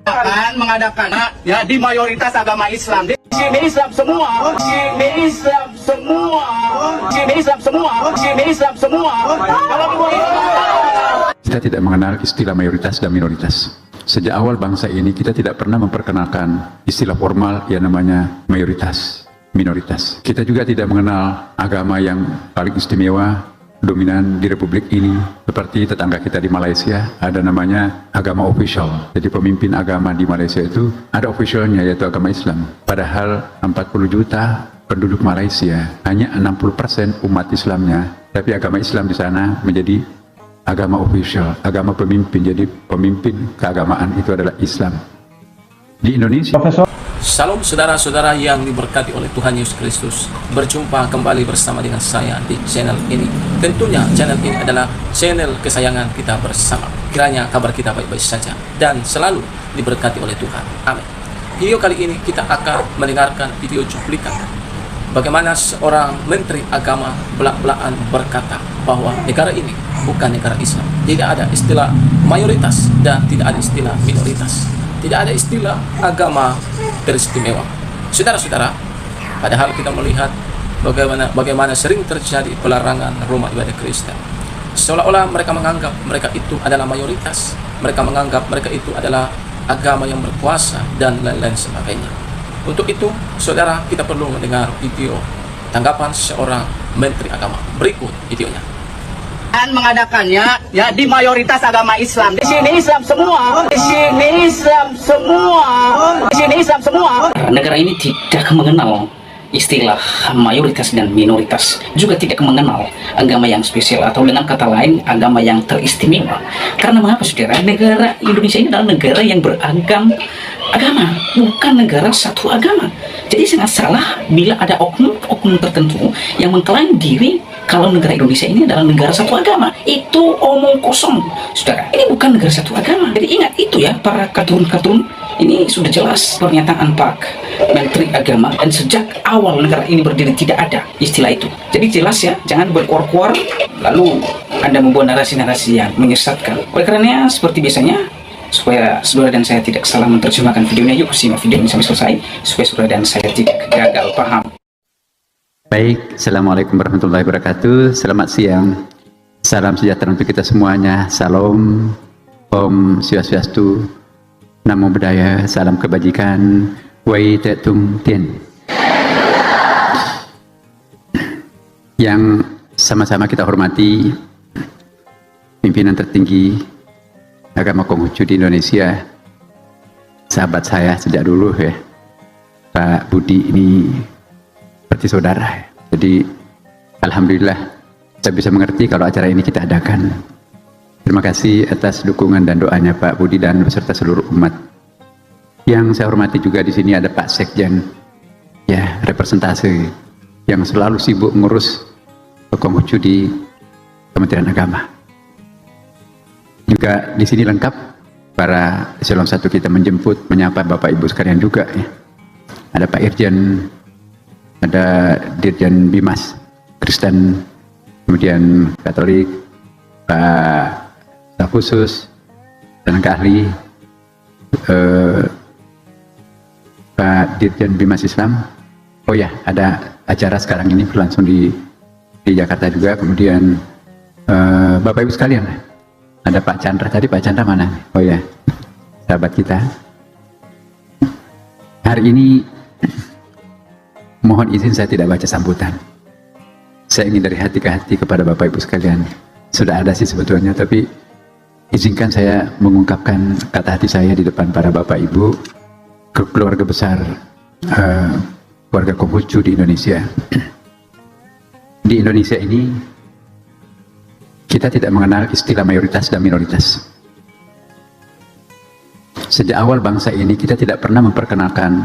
akan mengadakan ya di mayoritas agama Islam. Di sini Islam semua, di sini Islam semua, di sini Islam semua, di sini Islam semua. Kalau kita tidak mengenal istilah mayoritas dan minoritas. Sejak awal bangsa ini kita tidak pernah memperkenalkan istilah formal yang namanya mayoritas, minoritas. Kita juga tidak mengenal agama yang paling istimewa, dominan di republik ini. Seperti tetangga kita di Malaysia, ada namanya agama official. Jadi pemimpin agama di Malaysia itu ada officialnya, yaitu agama Islam. Padahal 40 juta penduduk Malaysia, hanya 60% umat Islamnya. Tapi agama Islam di sana menjadi agama official, agama pemimpin. Jadi pemimpin keagamaan itu adalah Islam. Di Indonesia, Salam saudara-saudara yang diberkati oleh Tuhan Yesus Kristus. Berjumpa kembali bersama dengan saya di channel ini. Tentunya channel ini adalah channel kesayangan kita bersama. Kiranya kabar kita baik-baik saja dan selalu diberkati oleh Tuhan. Amin. Video kali ini kita akan mendengarkan video cuplikan bagaimana seorang menteri agama belak-belakan berkata bahwa negara ini bukan negara Islam. Tidak ada istilah mayoritas dan tidak ada istilah minoritas. Tidak ada istilah agama teristimewa. Saudara-saudara, padahal kita melihat bagaimana sering terjadi pelarangan rumah ibadah Kristen. Seolah-olah mereka menganggap mereka itu adalah mayoritas. Mereka menganggap mereka itu adalah agama yang berkuasa dan lain-lain sebagainya. Untuk itu, saudara, kita perlu mendengar video tanggapan seorang menteri agama. Berikut videonya. akan mengadakannya ya di mayoritas agama Islam. Di sini Islam semua, di sini Islam semua, di sini Islam semua. Negara ini tidak mengenal istilah mayoritas dan minoritas, juga tidak mengenal agama yang spesial atau dengan kata lain agama yang teristimewa. Karena mengapa saudara? Negara Indonesia ini adalah negara yang beragam agama, bukan negara satu agama. Jadi sangat salah bila ada oknum tertentu yang mengklaim diri kalau negara Indonesia ini adalah negara satu agama. Itu omong kosong, saudara. Ini bukan negara satu agama. Jadi ingat itu ya, para kartun-kartun. Ini sudah jelas pernyataan Pak Menteri Agama, dan sejak awal negara ini berdiri tidak ada istilah itu. Jadi jelas ya, jangan berkuar-kuar lalu Anda membuat narasi-narasi yang menyesatkan. Oleh karenanya, seperti biasanya, supaya saudara dan saya tidak salah menerjemahkan videonya, yuk simak video ini sampai selesai supaya saudara dan saya tidak gagal paham. baik, Assalamualaikum warahmatullahi wabarakatuh. Selamat siang, salam sejahtera untuk kita semuanya. Salam, Om Swastiastu, Namo Buddhaya, salam kebajikan, Wai Tetung Tien. Yang sama-sama kita hormati pimpinan tertinggi agama Konghucu di Indonesia, sahabat saya sejak dulu ya, Pak Budi ini seperti saudara. Jadi alhamdulillah saya bisa mengerti kalau acara ini kita adakan. Terima kasih atas dukungan dan doanya Pak Budi dan beserta seluruh umat. Yang saya hormati juga di sini ada Pak Sekjen, ya, representasi yang selalu sibuk ngurus Konghucu di Kementerian Agama. Juga di sini lengkap para eselon 1 kita menjemput, menyapa Bapak Ibu sekalian juga ya. Ada Pak Irjen, ada Dirjen Bimas Kristen, kemudian Katolik, Pak staf khusus, tenaga ahli, Pak Dirjen Bimas Islam. Oh ya, ada acara sekarang ini berlangsung di Jakarta juga. Kemudian Bapak Ibu sekalian, ada Pak Chandra tadi. Pak Chandra mana? Oh ya, sahabat kita. Hari ini mohon izin saya tidak baca sambutan. Saya ingin dari hati ke hati kepada Bapak Ibu sekalian. Sudah ada sih sebetulnya, tapi izinkan saya mengungkapkan kata hati saya di depan para Bapak Ibu, keluarga besar keluarga Konghucu di Indonesia. Di Indonesia ini kita tidak mengenal istilah mayoritas dan minoritas. Sejak awal bangsa ini kita tidak pernah memperkenalkan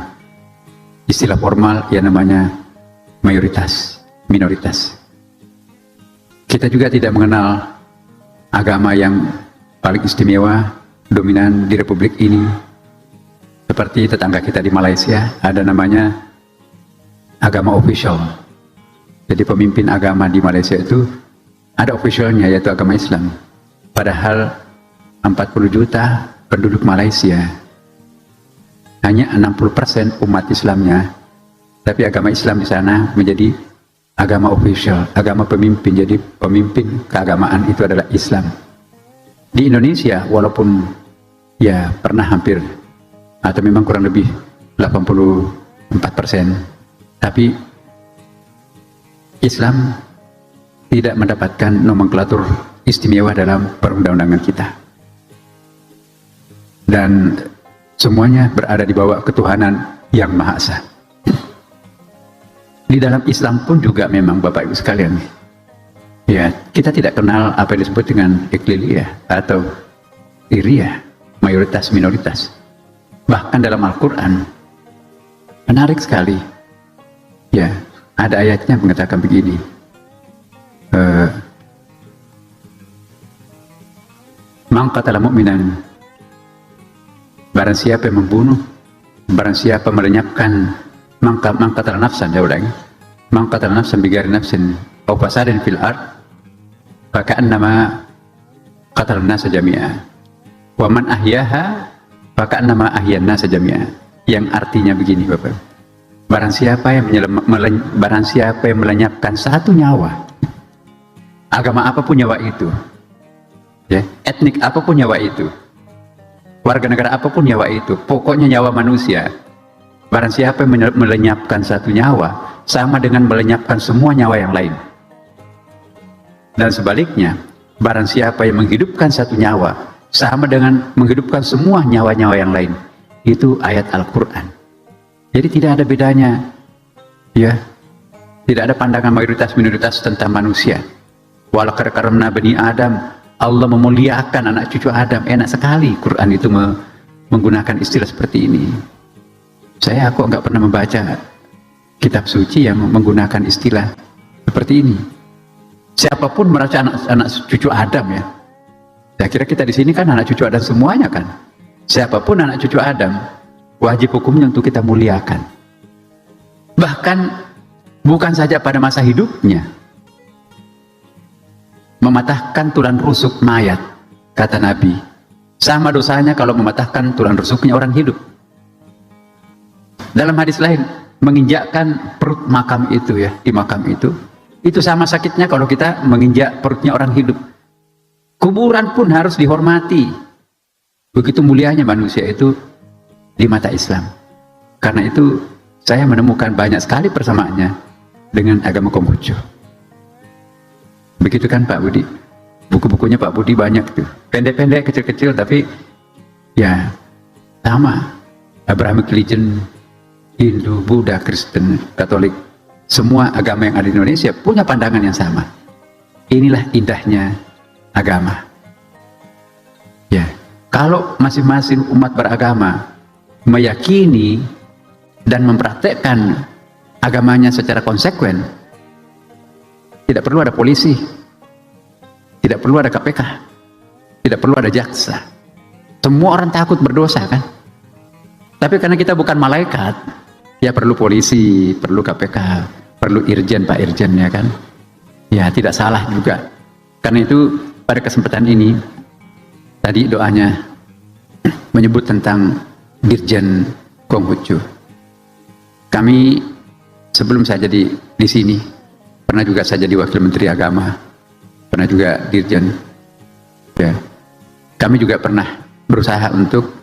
istilah formal yang namanya mayoritas, minoritas. Kita juga tidak mengenal agama yang paling istimewa, dominan di republik ini. Seperti tetangga kita di Malaysia, ada namanya agama official. Jadi pemimpin agama di Malaysia itu ada officialnya, yaitu agama Islam. Padahal 40 juta penduduk Malaysia, hanya 60% umat Islamnya, tapi agama Islam di sana menjadi agama official, agama pemimpin. Jadi pemimpin keagamaan itu adalah Islam. Di Indonesia walaupun ya pernah hampir atau memang kurang lebih 84%, tapi Islam tidak mendapatkan nomenklatur istimewa dalam perundang-undangan kita, dan semuanya berada di bawah ketuhanan yang Maha Esa. Di dalam Islam pun juga memang Bapak Ibu sekalian, ya kita tidak kenal apa yang disebut dengan ekliliah atau iriyah, mayoritas minoritas. Bahkan dalam Al-Quran menarik sekali, ya ada ayatnya mengatakan begini, man qatala mu'minan, barang siapa yang membunuh, barang siapa melenyapkan, man qatala nafsan, saya ulangi, man qatala nafsan bighairi nafsin aw fasadin fil ard fa ka'annama qatala an-nasa jami'a wa man ahyaha fa ka'annama ahya an-nasa jami'a. Yang artinya begini Bapak, barang siapa yang melenyapkan satu nyawa, agama apapun nyawa itu, ya, etnik apapun nyawa itu, warga negara apapun nyawa itu, pokoknya nyawa manusia, barang siapa yang melenyapkan satu nyawa sama dengan melenyapkan semua nyawa yang lain. Dan sebaliknya, barang siapa yang menghidupkan satu nyawa sama dengan menghidupkan semua nyawa-nyawa yang lain. Itu ayat Al-Quran. Jadi tidak ada bedanya, ya, tidak ada pandangan mayoritas minoritas tentang manusia. Walaqad karamna bani Adam, Allah memuliakan anak cucu Adam. Enak sekali Quran itu menggunakan istilah seperti ini. Aku nggak pernah membaca kitab suci yang menggunakan istilah seperti ini. Siapapun merasa anak cucu Adam, ya. Saya kira kita di sini kan anak cucu Adam semuanya kan. Siapapun anak cucu Adam, wajib hukumnya untuk kita muliakan. Bahkan bukan saja pada masa hidupnya, mematahkan tulang rusuk mayat, kata Nabi, sama dosanya kalau mematahkan tulang rusuknya orang hidup. Dalam hadis lain, menginjakkan perut makam itu, ya, di makam itu sama sakitnya kalau kita menginjak perutnya orang hidup. Kuburan pun harus dihormati. Begitu mulianya manusia itu di mata Islam. Karena itu saya menemukan banyak sekali persamaannya dengan agama Konghucu. Begitu kan Pak Budi? Buku-bukunya Pak Budi banyak tuh, pendek-pendek, kecil-kecil, tapi ya sama. Abrahamic religion, Hindu, Buddha, Kristen, Katolik, semua agama yang ada di Indonesia punya pandangan yang sama. Inilah indahnya agama. Ya, kalau masing-masing umat beragama meyakini dan mempraktekkan agamanya secara konsekuen, tidak perlu ada polisi, tidak perlu ada KPK, tidak perlu ada jaksa. Semua orang takut berdosa kan? Tapi karena kita bukan malaikat, ya perlu polisi, perlu KPK, perlu irjen, Pak Irjen, ya kan? Ya tidak salah juga. Karena itu pada kesempatan ini, tadi doanya menyebut tentang Dirjen Konghucu. Kami sebelum saya jadi di sini, pernah juga saya jadi Wakil Menteri Agama, pernah juga Dirjen. Ya. Kami juga pernah berusaha untuk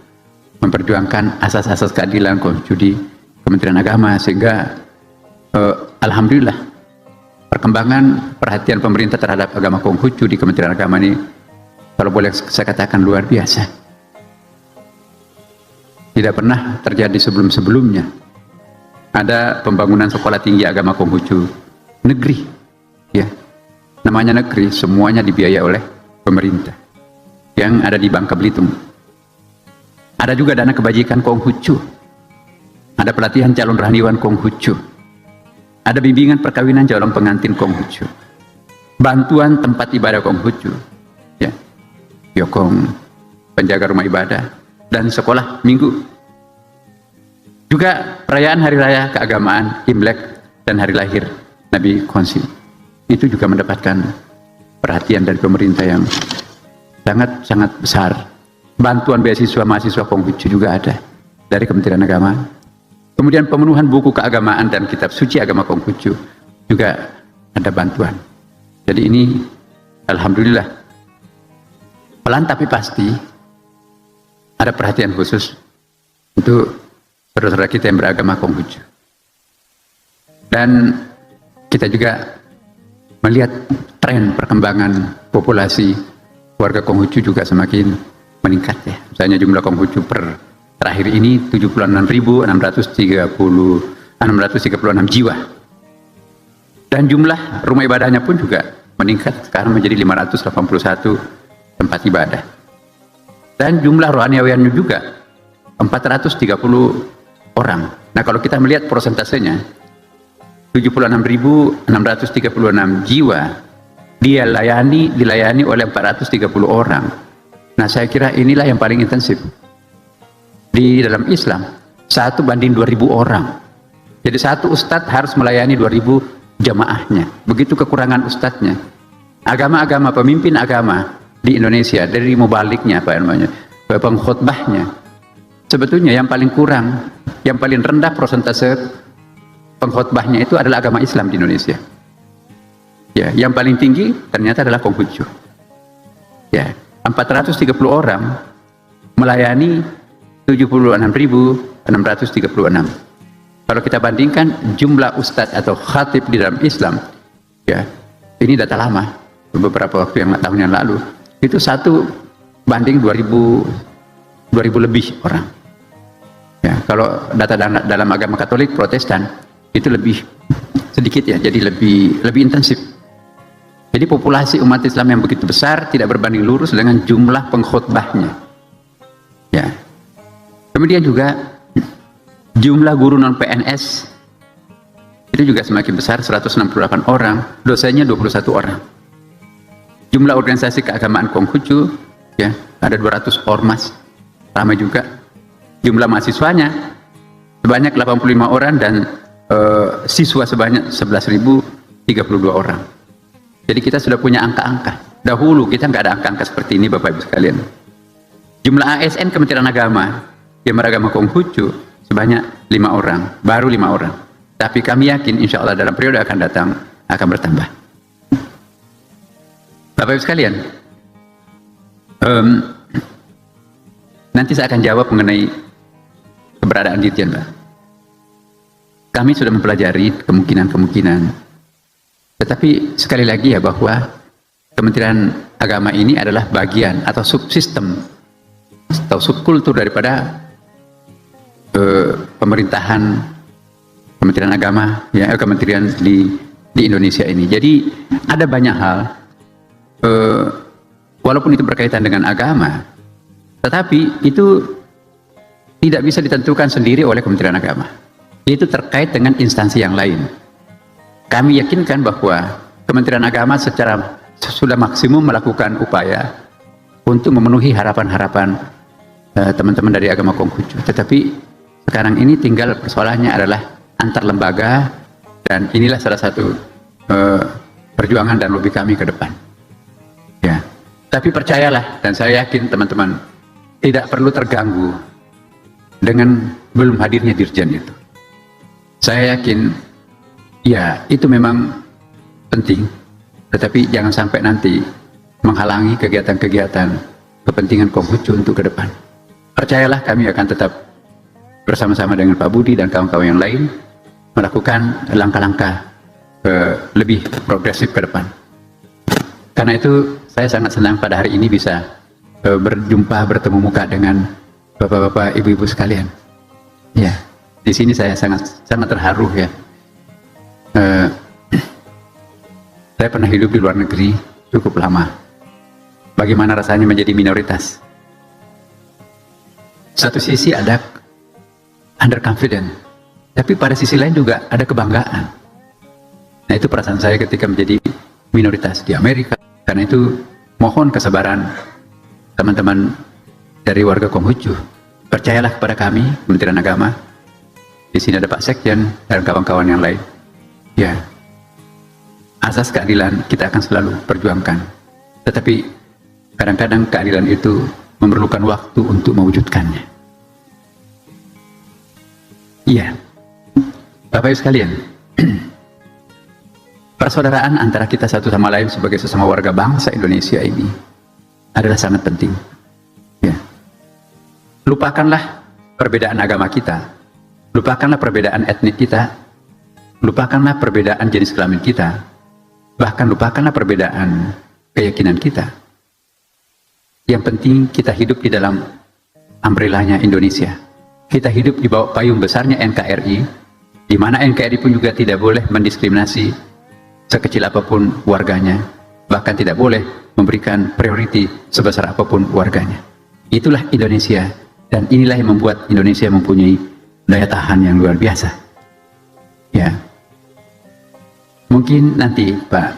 memperjuangkan asas-asas keadilan Konghucu di Kementerian Agama, sehingga alhamdulillah perkembangan perhatian pemerintah terhadap agama Konghucu di Kementerian Agama ini, kalau boleh saya katakan, luar biasa. Tidak pernah terjadi sebelum-sebelumnya. Ada pembangunan sekolah tinggi agama Konghucu negeri, ya, namanya negeri, semuanya dibiayai oleh pemerintah yang ada di Bangka Belitung. Ada juga dana kebajikan Konghucu, ada pelatihan calon rohaniwan Konghucu, ada bimbingan perkawinan calon pengantin Konghucu, bantuan tempat ibadah Konghucu, ya, Yokong, penjaga rumah ibadah, dan sekolah minggu. Juga perayaan hari raya keagamaan Imlek dan hari lahir Nabi Konsi, itu juga mendapatkan perhatian dari pemerintah yang sangat-sangat besar. Bantuan beasiswa mahasiswa Konghucu juga ada dari Kementerian Agama. Kemudian pemenuhan buku keagamaan dan kitab suci agama Konghucu juga ada bantuan. Jadi ini alhamdulillah pelan tapi pasti ada perhatian khusus untuk saudara-saudara kita yang beragama Konghucu. Dan kita juga melihat tren perkembangan populasi warga Konghucu juga semakin meningkat ya. Misalnya jumlah Konghucu per terakhir ini 76.636 jiwa. Dan jumlah rumah ibadahnya pun juga meningkat sekarang menjadi 581 tempat ibadah. Dan jumlah rohaniawiannya juga 430 orang. Nah kalau kita melihat persentasenya 76.636 jiwa dilayani oleh 430 orang. Nah saya kira inilah yang paling intensif di dalam Islam, 1 banding 2.000 orang. Jadi satu ustadz harus melayani 2.000 jamaahnya. Begitu kekurangan ustadznya. Agama-agama, pemimpin agama di Indonesia, dari mubaliknya, pengkhotbahnya, sebetulnya yang paling kurang, yang paling rendah persentase pengkhotbahnya itu adalah agama Islam di Indonesia. Ya, yang paling tinggi ternyata adalah Konghucu. Ya, 430 orang melayani 76.636. Kalau kita bandingkan jumlah ustadz atau khatib di dalam Islam, ya, ini data lama, beberapa tahun yang lalu, itu 1 banding 2.000 lebih orang. Ya, kalau data dalam agama Katolik, Protestan itu lebih sedikit ya, jadi lebih intensif. Jadi populasi umat Islam yang begitu besar tidak berbanding lurus dengan jumlah pengkhotbahnya. Ya. Kemudian juga jumlah guru non PNS itu juga semakin besar, 168 orang, dosennya 21 orang. Jumlah organisasi keagamaan Konghucu ya ada 200 ormas, ramai juga. Jumlah mahasiswanya sebanyak 85 orang dan siswa sebanyak 11.032 orang. Jadi kita sudah punya angka-angka. Dahulu kita nggak ada angka-angka seperti ini, Bapak Ibu sekalian. Jumlah ASN Kementerian Agama yang beragama Konghucu sebanyak 5 orang, baru 5 orang. Tapi kami yakin insya Allah dalam periode akan datang akan bertambah. Bapak Ibu sekalian, nanti saya akan jawab mengenai keberadaan Dirjen, Pak. Kami sudah mempelajari kemungkinan-kemungkinan. Tetapi sekali lagi ya bahwa Kementerian Agama ini adalah bagian atau subsistem atau subkultur daripada pemerintahan Kementerian Agama ya, kementerian di Indonesia ini. Jadi ada banyak hal walaupun itu berkaitan dengan agama, tetapi itu tidak bisa ditentukan sendiri oleh Kementerian Agama. Itu terkait dengan instansi yang lain. Kami yakinkan bahwa Kementerian Agama secara sudah maksimum melakukan upaya untuk memenuhi harapan-harapan teman-teman dari agama Konghucu. Tetapi sekarang ini tinggal persoalannya adalah antar lembaga, dan inilah salah satu perjuangan dan lobby kami ke depan. Ya, tapi percayalah dan saya yakin teman-teman tidak perlu terganggu dengan belum hadirnya Dirjen itu. Saya yakin ya itu memang penting, tetapi jangan sampai nanti menghalangi kegiatan-kegiatan kepentingan Konghucu untuk ke depan. Percayalah kami akan tetap bersama-sama dengan Pak Budi dan kawan-kawan yang lain melakukan langkah-langkah lebih progresif ke depan. Karena itu saya sangat senang pada hari ini bisa bertemu muka dengan bapak-bapak, ibu-ibu sekalian. Ya, di sini saya sangat terharu ya. Saya pernah hidup di luar negeri cukup lama. Bagaimana rasanya menjadi minoritas? Satu sisi ada underconfident, tapi pada sisi lain juga ada kebanggaan. Nah itu perasaan saya ketika menjadi minoritas di Amerika. Karena itu mohon kesabaran teman-teman dari warga Konghucu. Percayalah kepada kami, Kementerian Agama. Di sini ada Pak Sekjen dan kawan-kawan yang lain. Ya, asas keadilan kita akan selalu perjuangkan. Tetapi kadang-kadang keadilan itu memerlukan waktu untuk mewujudkannya. Iya, Bapak Ibu sekalian, persaudaraan antara kita satu sama lain sebagai sesama warga bangsa Indonesia ini adalah sangat penting. Ya. Lupakanlah perbedaan agama kita, lupakanlah perbedaan etnik kita, lupakanlah perbedaan jenis kelamin kita, bahkan lupakanlah perbedaan keyakinan kita. Yang penting kita hidup di dalam umbrellanya Indonesia. Kita hidup di bawah payung besarnya NKRI, di mana NKRI pun juga tidak boleh mendiskriminasi sekecil apapun warganya, bahkan tidak boleh memberikan prioriti sebesar apapun warganya. Itulah Indonesia, dan inilah yang membuat Indonesia mempunyai daya tahan yang luar biasa. Ya, mungkin nanti Pak,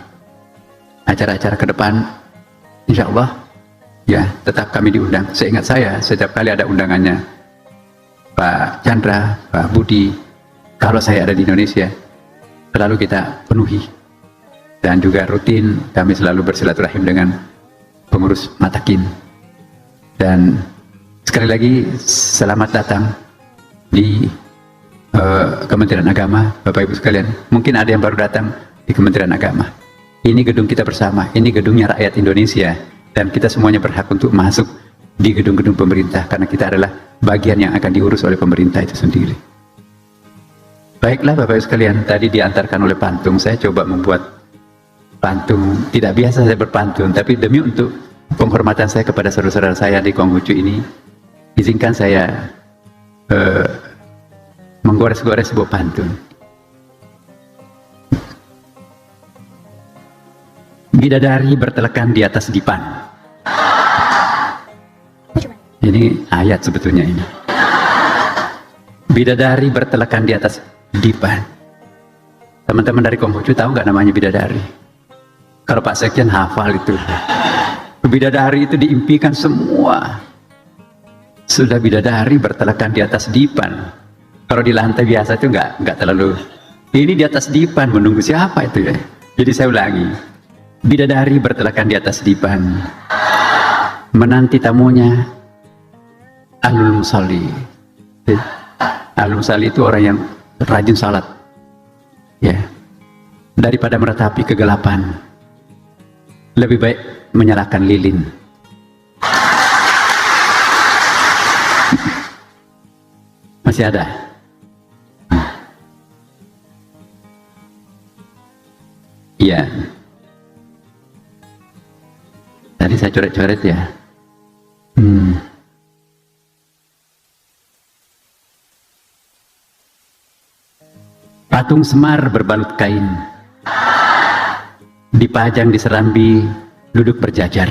acara-acara ke depan, insya Allah, ya tetap kami diundang. Seingat saya, setiap kali ada undangannya Pak Chandra, Pak Budi, kalau saya ada di Indonesia, selalu kita penuhi. Dan juga rutin kami selalu bersilaturahim dengan pengurus Matakin. Dan sekali lagi selamat datang di Kementerian Agama, Bapak Ibu sekalian. Mungkin ada yang baru datang di Kementerian Agama. Ini gedung kita bersama, ini gedungnya rakyat Indonesia, dan kita semuanya berhak untuk masuk di gedung-gedung pemerintah, karena kita adalah bagian yang akan diurus oleh pemerintah itu sendiri. Baiklah Bapak Ibu sekalian, tadi diantarkan oleh pantun, saya coba membuat pantun. Tidak biasa saya berpantun, tapi demi untuk penghormatan saya kepada saudara-saudara saya di Konghucu ini, izinkan saya menggores-gores sebuah pantun. Bidadari bertelekan di atas dipan. Ini ayat sebetulnya ini. Bidadari bertelekan di atas dipan. Teman-teman dari Konghucu tahu nggak namanya bidadari? Kalau Pak Sekjen hafal itu. Bidadari itu diimpikan semua. Sudah bidadari bertelekan di atas dipan. Kalau di lantai biasa itu nggak terlalu. Ini di atas dipan, menunggu siapa itu ya? Jadi saya ulangi. Bidadari bertelekan di atas dipan, menanti tamunya ahlul musalli. Ahlul musalli itu orang yang rajin salat, ya. Daripada meratapi kegelapan, lebih baik menyalakan lilin. Masih ada? Iya. Tadi saya coret-coret ya. Patung Semar berbalut kain, dipajang di serambi, duduk berjajar.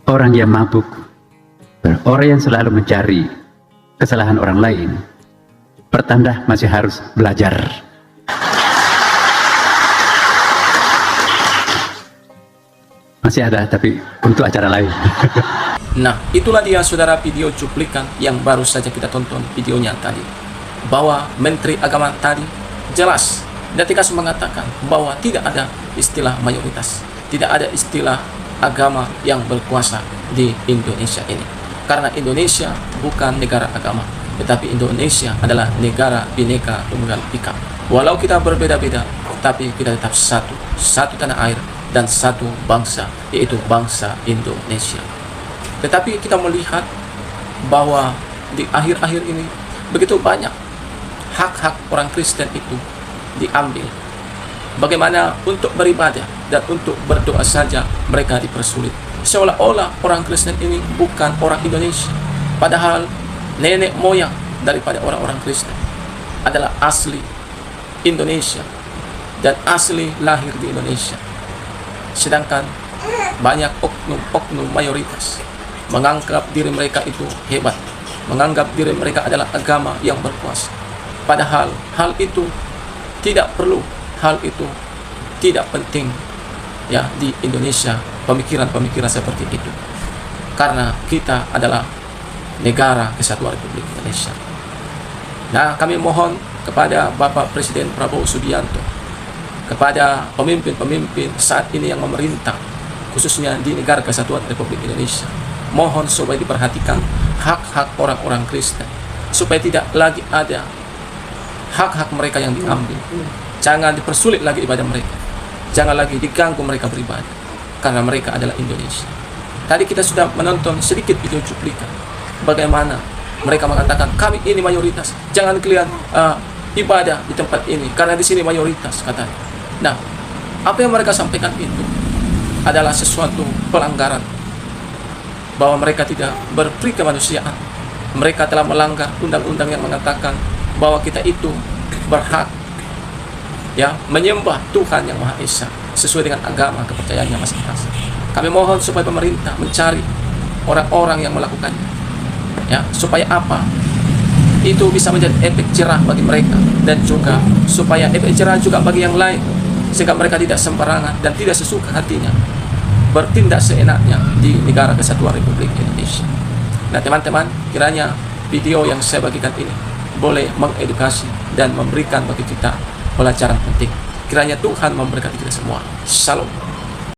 Orang yang mabuk, orang yang selalu mencari kesalahan orang lain, pertanda masih harus belajar. Masih ada, tapi untuk acara lain. Nah, itulah dia saudara video cuplikan yang baru saja kita tonton videonya tadi. Bahwa Menteri Agama tadi jelas dan tegas mengatakan bahwa tidak ada istilah mayoritas, tidak ada istilah agama yang berkuasa di Indonesia ini. Karena Indonesia bukan negara agama, tetapi Indonesia adalah negara Bhinneka Tunggal Ika. Walau kita berbeda-beda, tapi kita tetap satu tanah air dan satu bangsa, yaitu bangsa Indonesia. Tetapi kita melihat bahwa di akhir-akhir ini begitu banyak hak-hak orang Kristen itu diambil. Bagaimana untuk beribadah dan untuk berdoa saja mereka dipersulit. Seolah-olah orang Kristen ini bukan orang Indonesia. Padahal nenek moyang daripada orang-orang Kristen adalah asli Indonesia dan asli lahir di Indonesia. Sedangkan banyak oknum mayoritas menganggap diri mereka itu hebat, menganggap diri mereka adalah agama yang berkuasa. Padahal hal itu tidak perlu, hal itu tidak penting ya di Indonesia, pemikiran-pemikiran seperti itu. Karena kita adalah negara kesatuan Republik Indonesia. Nah, kami mohon kepada Bapak Presiden Prabowo Subianto, kepada pemimpin-pemimpin saat ini yang memerintah, khususnya di negara kesatuan Republik Indonesia, mohon supaya diperhatikan hak-hak orang-orang Kristen, supaya tidak lagi ada hak-hak mereka yang diambil. Jangan dipersulit lagi ibadah mereka. Jangan lagi diganggu mereka beribadah, karena mereka adalah Indonesia. Tadi kita sudah menonton sedikit video cuplikan bagaimana mereka mengatakan kami ini mayoritas, jangan kalian ibadah di tempat ini karena di sini mayoritas, katanya. Nah, apa yang mereka sampaikan itu adalah sesuatu pelanggaran, bahwa mereka tidak berperi kemanusiaan. Mereka telah melanggar undang-undang yang mengatakan bahwa kita itu berhak menyembah Tuhan yang Maha Esa sesuai dengan agama kepercayaannya masing-masing. Kami mohon supaya pemerintah mencari orang-orang yang melakukannya, supaya apa? Itu bisa menjadi efek jerah bagi mereka, dan juga supaya efek jerah juga bagi yang lain, sehingga mereka tidak sembarangan dan tidak sesuka hatinya bertindak seenaknya di negara kesatuan Republik Indonesia. Nah teman-teman, kiranya video yang saya bagikan ini boleh mengedukasi dan memberikan bagi kita pelajaran penting. Kiranya Tuhan memberkati kita semua. Shalom.